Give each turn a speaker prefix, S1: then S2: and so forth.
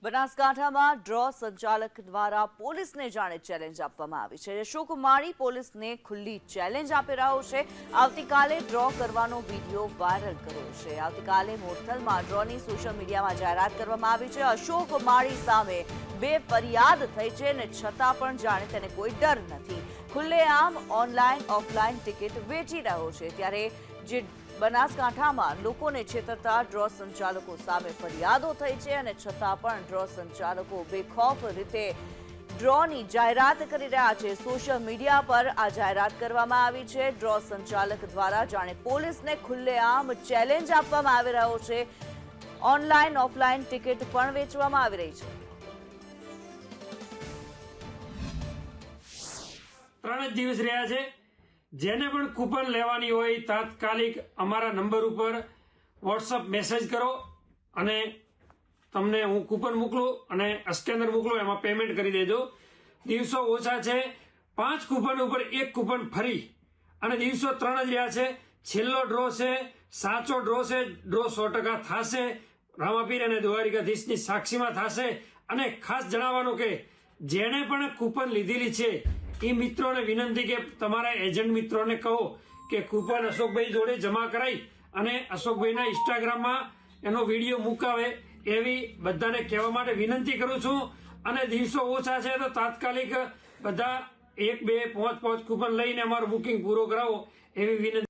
S1: બનાસકાંઠામાં ડ્રો સંચાલક દ્વારા પોલીસને જાણે ચેલેન્જ આપવામાં આવી છે। અશોક માળી પોલીસને ખુલ્લી ચેલેન્જ આપી રહ્યો છે। આવતીકાલે ડ્રો કરવાનો વિડીયો વાયરલ કર્યો છે। આવતીકાલે મોરથલમાં ડ્રોની સોશિયલ મીડિયામાં જાહેરાત કરવામાં આવી છે। અશોક માળી સામે 2 ફરિયાદ થઈ છે અને છતાં પણ જાણે તેને કોઈ ડર નથી। ખુલ્લેઆમ ઓનલાઈન ઓફલાઈન ટિકિટ વેચી રહ્યો છે। ત્યારે જે બનાસકાંઠામાં લોકોને છેતરતા ડ્રો સંચાલકો સામે ફરિયાદો થઈ છે અને છતાં પણ ડ્રો સંચાલકો બેખૌફ રીતે ડ્રોની જાહેરાત કરી રહ્યા છે। સોશિયલ મીડિયા પર આ જાહેરાત કરવામાં આવી છે। ડ્રો સંચાલક દ્વારા જાણે પોલીસને ખુલ્લેઆમ ચેલેન્જ આપવામાં આવી રહ્યો છે। ઓનલાઈન ઓફલાઈન ટિકિટ પણ વેચવામાં આવી રહી છે।
S2: 3 જ દિવસ રહ્યા છે। જેને પણ કૂપન લેવાની હોય તાત્કાલિક અમારા નંબર ઉપર વોટ્સઅપ મેસેજ કરો અને તમને હું કૂપન મોકલું અને સ્કેનર મોકલું, એમાં પેમેન્ટ કરી દેજો। દિવસો ઓછા છે, 5 કૂપન ઉપર 1 કૂપન ફરી અને દિવસો 3 જ રહ્યા છે। છેલ્લો ડ્રો છે, સાચો ડ્રો છે। ડ્રો 100% થશે, રામાપીર અને દ્વારિકાધીશની સાક્ષીમાં થશે। અને ખાસ જણાવવાનું કે જેણે પણ કૂપન લીધેલી છે એ મિત્રોને વિનંતી કે તમારા એજન્ટ મિત્રોને કહો કે કૂપન અશોકભાઈ જોડે જમા કરાવી અને અશોકભાઈના ઇન્સ્ટાગ્રામમાં એનો વિડીયો મુકાવે, એવી બધાને કહેવા માટે વિનંતી કરું છું। અને દિવસો ઓછા છે તો તાત્કાલિક બધા 1, 2, 5 કૂપન લઈને અમારું બુકિંગ પૂરો કરાવો એવી વિનંતી।